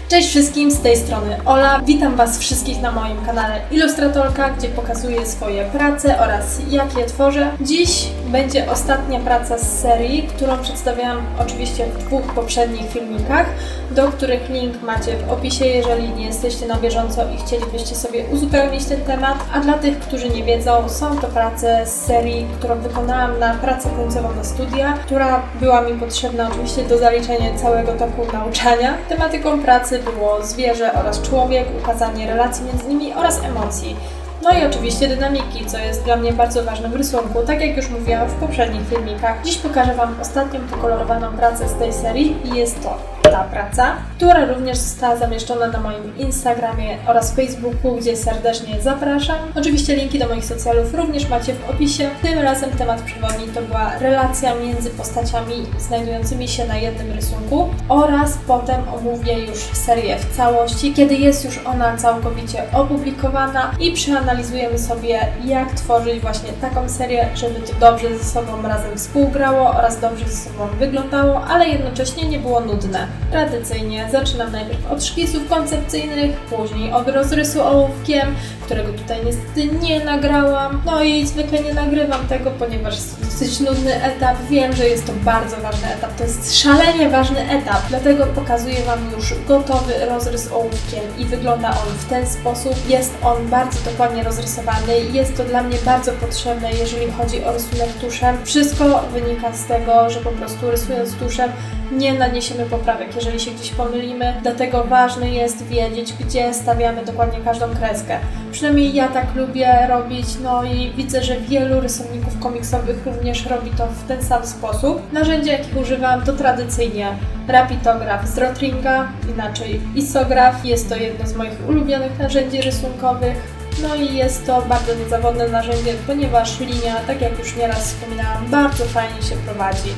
Cześć wszystkim, z tej strony Ola. Witam Was wszystkich na moim kanale Ilustratorka, gdzie pokazuję swoje prace oraz jak je tworzę. Dziś będzie ostatnia praca z serii, którą przedstawiałam oczywiście w dwóch poprzednich filmikach, do których link macie w opisie, jeżeli nie jesteście na bieżąco i chcielibyście sobie uzupełnić ten temat. A dla tych, którzy nie wiedzą, są to prace z serii, którą wykonałam na pracę końcową na studia, która była mi potrzebna oczywiście do zaliczenia całego toku nauczania. Tematyką pracy było zwierzę oraz człowiek, ukazanie relacji między nimi oraz emocji. No i oczywiście dynamiki, co jest dla mnie bardzo ważne w rysunku, tak jak już mówiłam w poprzednich filmikach. Dziś pokażę Wam ostatnią pokolorowaną pracę z tej serii i jest to ta praca, która również została zamieszczona na moim Instagramie oraz Facebooku, gdzie serdecznie zapraszam. Oczywiście linki do moich socjalów również macie w opisie. Tym razem temat przewodni to była relacja między postaciami znajdującymi się na jednym rysunku oraz potem omówię już serię w całości, kiedy jest już ona całkowicie opublikowana i przeanalizujemy sobie, jak tworzyć właśnie taką serię, żeby to dobrze ze sobą razem współgrało oraz dobrze ze sobą wyglądało, ale jednocześnie nie było nudne. Tradycyjnie zaczynam najpierw od szkiców koncepcyjnych, później od rozrysu ołówkiem, którego tutaj niestety nie nagrałam. No i zwykle nie nagrywam tego, ponieważ jest to dosyć nudny etap. Wiem, że jest to bardzo ważny etap, to jest szalenie ważny etap, dlatego pokazuję Wam już gotowy rozrys ołówkiem i wygląda on w ten sposób. Jest on bardzo dokładnie rozrysowany, jest to dla mnie bardzo potrzebne, jeżeli chodzi o rysunek tuszem. Wszystko wynika z tego, że po prostu rysując tuszem nie naniesiemy poprawek, jeżeli się gdzieś pomylimy, dlatego ważne jest wiedzieć, gdzie stawiamy dokładnie każdą kreskę. Przynajmniej ja tak lubię robić, no i widzę, że wielu rysowników komiksowych również robi to w ten sam sposób. Narzędzia, jakich używam, to tradycyjnie rapitograf z Rotringa, inaczej isograf. Jest to jedno z moich ulubionych narzędzi rysunkowych. No i jest to bardzo niezawodne narzędzie, ponieważ linia, tak jak już nieraz wspominałam, bardzo fajnie się prowadzi.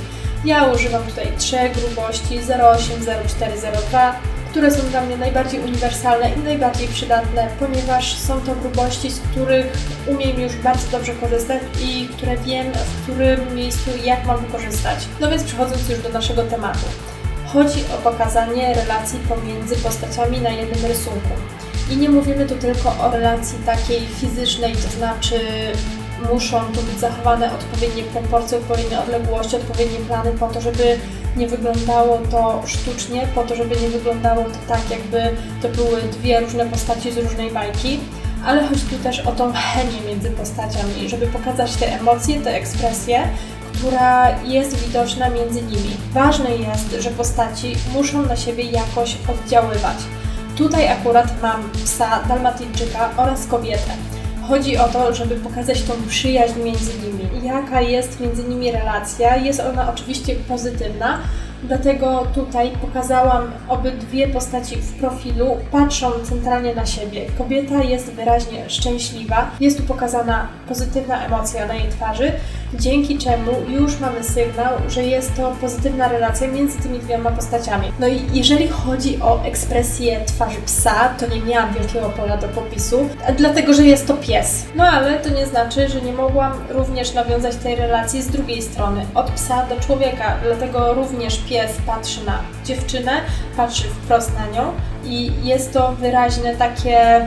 Ja używam tutaj trzech grubości 0,8, 0,4, 0,2, które są dla mnie najbardziej uniwersalne i najbardziej przydatne, ponieważ są to grubości, z których umiem już bardzo dobrze korzystać i które wiem, w którym miejscu jak mam korzystać. No więc przechodząc już do naszego tematu. Chodzi o pokazanie relacji pomiędzy postaciami na jednym rysunku. I nie mówimy tu tylko o relacji takiej fizycznej, to znaczy muszą tu być zachowane odpowiednie proporcje, odpowiednie odległości, odpowiednie plany po to, żeby nie wyglądało to sztucznie, po to, żeby nie wyglądało to tak, jakby to były dwie różne postaci z różnej bajki, ale chodzi tu też o tą chemię między postaciami, żeby pokazać te emocje, te ekspresje, która jest widoczna między nimi. Ważne jest, że postaci muszą na siebie jakoś oddziaływać. Tutaj akurat mam psa dalmatyńczyka oraz kobietę. Chodzi o to, żeby pokazać tą przyjaźń między nimi. Jaka jest między nimi relacja? Jest ona oczywiście pozytywna, dlatego tutaj pokazałam obydwie postaci w profilu, patrzą centralnie na siebie. Kobieta jest wyraźnie szczęśliwa, jest tu pokazana pozytywna emocja na jej twarzy, dzięki czemu już mamy sygnał, że jest to pozytywna relacja między tymi dwiema postaciami. No i jeżeli chodzi o ekspresję twarzy psa, to nie miałam wielkiego pola do popisu, dlatego że jest to pies. No ale to nie znaczy, że nie mogłam również nawiązać tej relacji z drugiej strony, od psa do człowieka, dlatego również pies patrzy na dziewczynę, patrzy wprost na nią i jest to wyraźne takie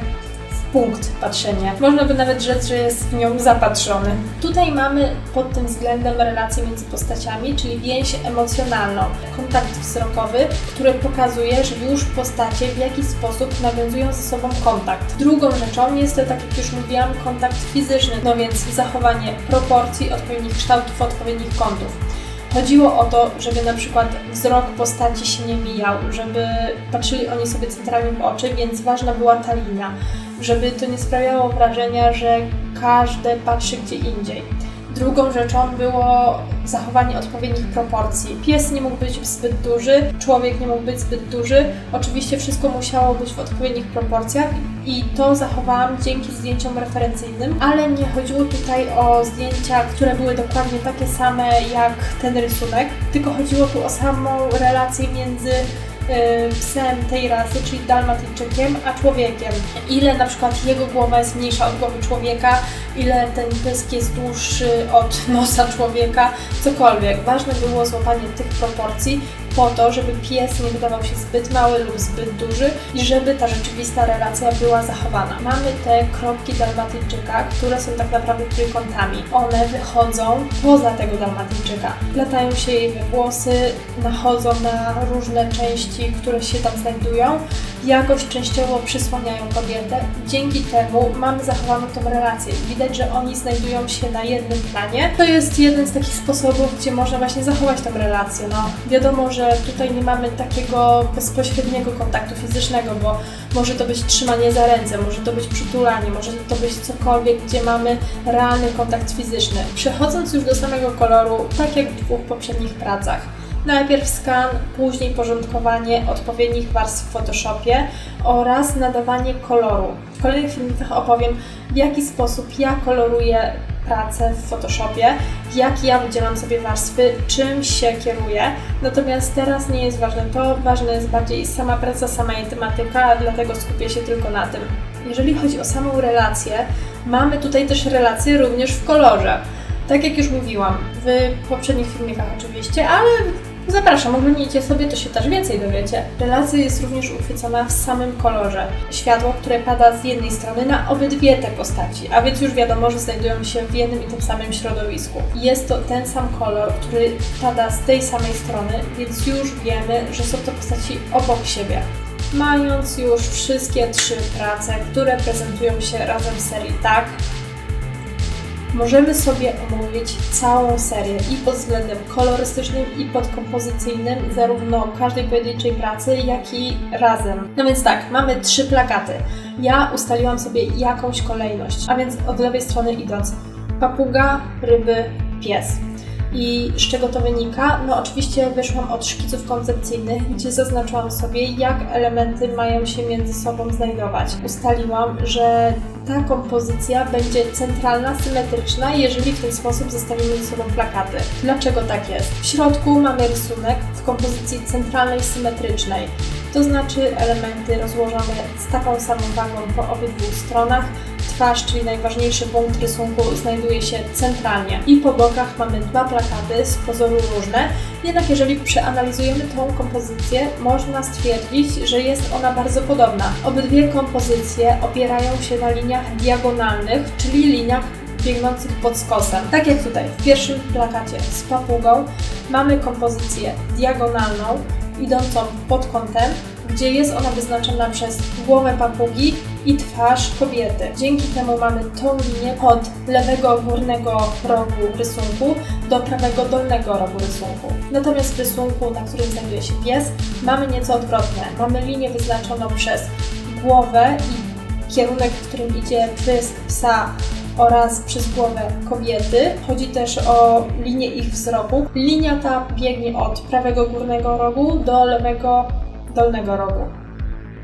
punkt patrzenia. Można by nawet rzec, że jest w nią zapatrzony. Tutaj mamy pod tym względem relację między postaciami, czyli więź emocjonalną, kontakt wzrokowy, który pokazuje, że już postacie w jakiś sposób nawiązują ze sobą kontakt. Drugą rzeczą jest to, tak jak już mówiłam, kontakt fizyczny, no więc zachowanie proporcji, odpowiednich kształtów, odpowiednich kątów. Chodziło o to, żeby na przykład wzrok postaci się nie mijał, żeby patrzyli oni sobie centralnie w oczy, więc ważna była ta linia, żeby to nie sprawiało wrażenia, że każdy patrzy gdzie indziej. Drugą rzeczą było zachowanie odpowiednich proporcji. Pies nie mógł być zbyt duży, człowiek nie mógł być zbyt duży. Oczywiście wszystko musiało być w odpowiednich proporcjach i to zachowałam dzięki zdjęciom referencyjnym, ale nie chodziło tutaj o zdjęcia, które były dokładnie takie same jak ten rysunek, tylko chodziło tu o samą relację między psem tej rasy, czyli dalmatyńczykiem, a człowiekiem. Ile na przykład jego głowa jest mniejsza od głowy człowieka, ile ten pysk jest dłuższy od nosa człowieka, cokolwiek. Ważne było złapanie tych proporcji po to, żeby pies nie wydawał się zbyt mały lub zbyt duży i żeby ta rzeczywista relacja była zachowana. Mamy te kropki dalmatyńczyka, które są tak naprawdę trójkątami. One wychodzą poza tego dalmatyńczyka. Platają się jej we włosy, nachodzą na różne części, które się tam znajdują, jakoś częściowo przysłaniają kobietę. Dzięki temu mamy zachowaną tą relację. Widać, że oni znajdują się na jednym planie. To jest jeden z takich sposobów, gdzie można właśnie zachować tą relację. No, wiadomo, że tutaj nie mamy takiego bezpośredniego kontaktu fizycznego, bo może to być trzymanie za ręce, może to być przytulanie, może to być cokolwiek, gdzie mamy realny kontakt fizyczny. Przechodząc już do samego koloru, tak jak w dwóch poprzednich pracach. Najpierw skan, później porządkowanie odpowiednich warstw w Photoshopie oraz nadawanie koloru. W kolejnych filmikach opowiem, w jaki sposób ja koloruję pracę w Photoshopie, jak ja wydzielam sobie warstwy, czym się kieruję. Natomiast teraz nie jest ważne to, ważna jest bardziej sama praca, sama jej tematyka, dlatego skupię się tylko na tym. Jeżeli chodzi o samą relację, mamy tutaj też relację również w kolorze. Tak jak już mówiłam, w poprzednich filmikach oczywiście, ale zapraszam, oglądnijcie sobie, to się też więcej dowiecie. Relacja jest również uchwycona w samym kolorze. Światło, które pada z jednej strony na obydwie te postaci, a więc już wiadomo, że znajdują się w jednym i tym samym środowisku. Jest to ten sam kolor, który pada z tej samej strony, więc już wiemy, że są to postaci obok siebie. Mając już wszystkie trzy prace, które prezentują się razem w serii Tak, możemy sobie omówić całą serię i pod względem kolorystycznym i podkompozycyjnym, zarówno każdej pojedynczej pracy, jak i razem. No więc tak, mamy 3 plakaty. Ja ustaliłam sobie jakąś kolejność, a więc od lewej strony idąc papuga, ryby, pies. I z czego to wynika? No oczywiście wyszłam od szkiców koncepcyjnych, gdzie zaznaczyłam sobie, jak elementy mają się między sobą znajdować. Ustaliłam, że ta kompozycja będzie centralna, symetryczna, jeżeli w ten sposób zestawimy ze sobą plakaty. Dlaczego tak jest? W środku mamy rysunek w kompozycji centralnej, symetrycznej. To znaczy elementy rozłożone z taką samą wagą po obydwu stronach. Twarz, czyli najważniejszy punkt rysunku, znajduje się centralnie. I po bokach mamy 2 plakaty z pozoru różne, jednak jeżeli przeanalizujemy tą kompozycję, można stwierdzić, że jest ona bardzo podobna. Obydwie kompozycje opierają się na liniach diagonalnych, czyli liniach biegnących pod skosem. Tak jak tutaj w pierwszym plakacie z papugą mamy kompozycję diagonalną, idącą pod kątem, gdzie jest ona wyznaczona przez głowę papugi i twarz kobiety. Dzięki temu mamy tą linię od lewego górnego rogu rysunku do prawego dolnego rogu rysunku. Natomiast w rysunku, na którym znajduje się pies, mamy nieco odwrotnie. Mamy linię wyznaczoną przez głowę i kierunek, w którym idzie pysk psa oraz przez głowę kobiety. Chodzi też o linię ich wzroku. Linia ta biegnie od prawego górnego rogu do lewego dolnego rogu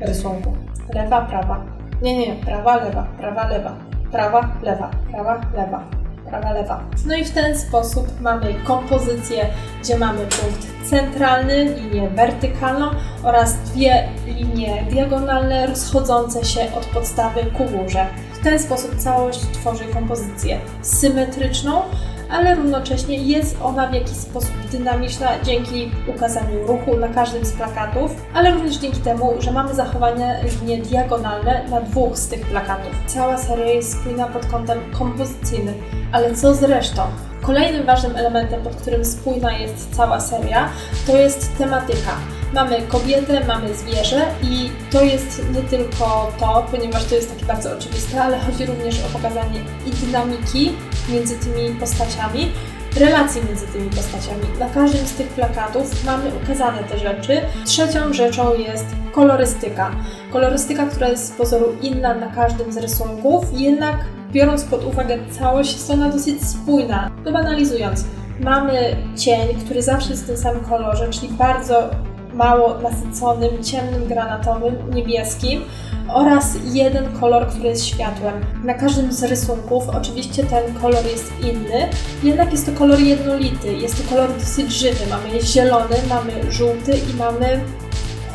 rysunku. Lewa, prawa. Nie. Prawa, lewa, prawa, lewa. Prawa, lewa, prawa, lewa. Prawa, lewa. No i w ten sposób mamy kompozycję, gdzie mamy punkt centralny, linię wertykalną oraz 2 linie diagonalne rozchodzące się od podstawy ku górze. W ten sposób całość tworzy kompozycję symetryczną, ale równocześnie jest ona w jakiś sposób dynamiczna dzięki ukazaniu ruchu na każdym z plakatów, ale również dzięki temu, że mamy zachowane linie diagonalne na 2 z tych plakatów. Cała seria jest spójna pod kątem kompozycyjnym, ale co z resztą? Kolejnym ważnym elementem, pod którym spójna jest cała seria, to jest tematyka. Mamy kobietę, mamy zwierzę i to jest nie tylko to, ponieważ to jest takie bardzo oczywiste, ale chodzi również o pokazanie i dynamiki między tymi postaciami, relacji między tymi postaciami. Na każdym z tych plakatów mamy ukazane te rzeczy. Trzecią rzeczą jest kolorystyka. Kolorystyka, która jest z pozoru inna na każdym z rysunków, jednak biorąc pod uwagę całość, jest ona dosyć spójna. To banalizując, mamy cień, który zawsze jest w tym samym kolorze, czyli bardzo mało nasyconym, ciemnym, granatowym, niebieskim oraz jeden kolor, który jest światłem. Na każdym z rysunków oczywiście ten kolor jest inny, jednak jest to kolor jednolity, jest to kolor dosyć żywy. Mamy zielony, mamy żółty i mamy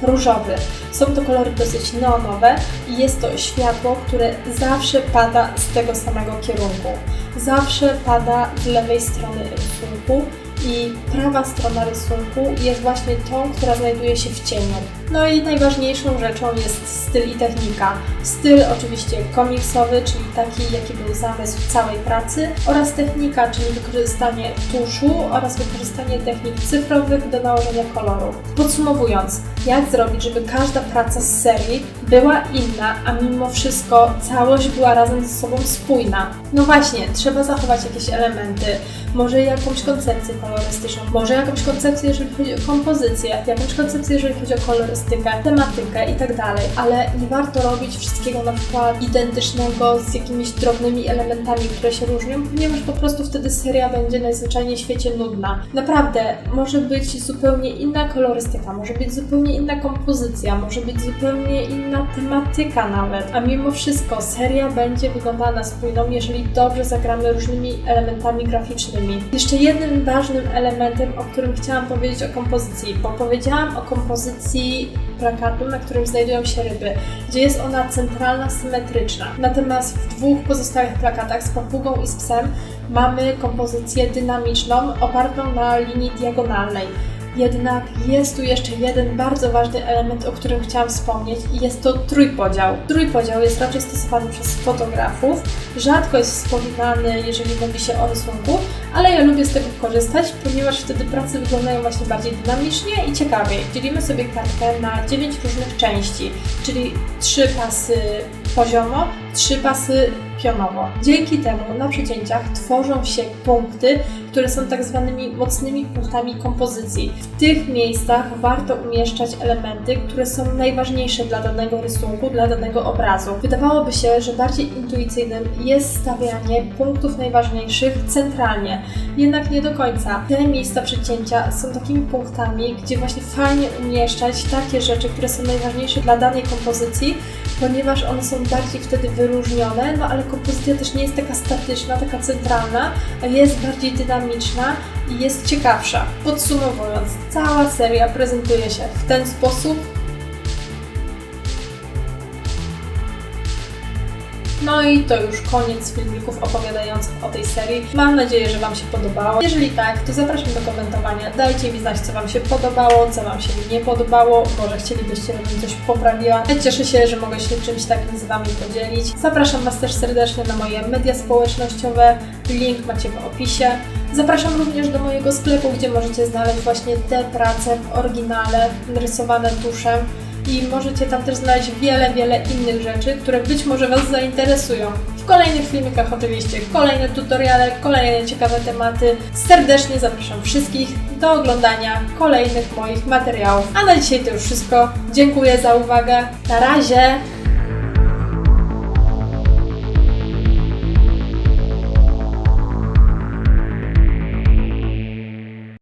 różowy. Są to kolory dosyć neonowe i jest to światło, które zawsze pada z tego samego kierunku. Zawsze pada z lewej strony rysunku i prawa strona rysunku jest właśnie tą, która znajduje się w cieniu. No i najważniejszą rzeczą jest styl i technika. Styl oczywiście komiksowy, czyli taki, jaki był zamysł całej pracy, oraz technika, czyli wykorzystanie tuszu oraz wykorzystanie technik cyfrowych do nałożenia koloru. Podsumowując, jak zrobić, żeby każda praca z serii była inna, a mimo wszystko całość była razem ze sobą spójna? No właśnie, trzeba zachować jakieś elementy, może jakąś koncepcję kolorystyczną, może jakąś koncepcję, jeżeli chodzi o kompozycję, jakąś koncepcję, jeżeli chodzi o kolorystykę, tematykę itd. Ale nie warto robić wszystkiego na przykład identycznego z jakimiś drobnymi elementami, które się różnią, ponieważ po prostu wtedy seria będzie najzwyczajniej w świecie nudna. Naprawdę, może być zupełnie inna kolorystyka, może być zupełnie inna kompozycja, może być zupełnie inna tematyka nawet, a mimo wszystko seria będzie wyglądała na spójną, jeżeli dobrze zagramy różnymi elementami graficznymi. Jeszcze jednym ważnym elementem, o którym chciałam powiedzieć o kompozycji, bo powiedziałam o kompozycji plakatu, na którym znajdują się ryby, gdzie jest ona centralna, symetryczna. Natomiast w dwóch pozostałych plakatach z papugą i z psem mamy kompozycję dynamiczną, opartą na linii diagonalnej. Jednak jest tu jeszcze jeden bardzo ważny element, o którym chciałam wspomnieć i jest to trójpodział. Trójpodział jest raczej stosowany przez fotografów, rzadko jest wspominany, jeżeli mówi się o rysunku, ale ja lubię z tego korzystać, ponieważ wtedy prace wyglądają właśnie bardziej dynamicznie i ciekawie. Dzielimy sobie kartkę na 9 różnych części, czyli 3 pasy poziomo, 3 pasy pionowo. Dzięki temu na przecięciach tworzą się punkty, które są tak zwanymi mocnymi punktami kompozycji. W tych miejscach warto umieszczać elementy, które są najważniejsze dla danego rysunku, dla danego obrazu. Wydawałoby się, że bardziej intuicyjnym jest stawianie punktów najważniejszych centralnie. Jednak nie do końca. Te miejsca przecięcia są takimi punktami, gdzie właśnie fajnie umieszczać takie rzeczy, które są najważniejsze dla danej kompozycji, ponieważ one są bardziej wtedy wyróżnione, no ale kompozycja też nie jest taka statyczna, taka centralna, a jest bardziej dynamiczna i jest ciekawsza. Podsumowując, cała seria prezentuje się w ten sposób. No i to już koniec filmików opowiadających o tej serii. Mam nadzieję, że Wam się podobało. Jeżeli tak, to zapraszam do komentowania. Dajcie mi znać, co Wam się podobało, co Wam się nie podobało. Może chcielibyście, żebym coś poprawiła. Cieszę się, że mogę się czymś takim z Wami podzielić. Zapraszam Was też serdecznie na moje media społecznościowe. Link macie w opisie. Zapraszam również do mojego sklepu, gdzie możecie znaleźć właśnie te prace w oryginale, rysowane tuszem. I możecie tam też znaleźć wiele innych rzeczy, które być może Was zainteresują. W kolejnych filmikach oczywiście kolejne tutoriale, kolejne ciekawe tematy. Serdecznie zapraszam wszystkich do oglądania kolejnych moich materiałów. A na dzisiaj to już wszystko. Dziękuję za uwagę. Na razie!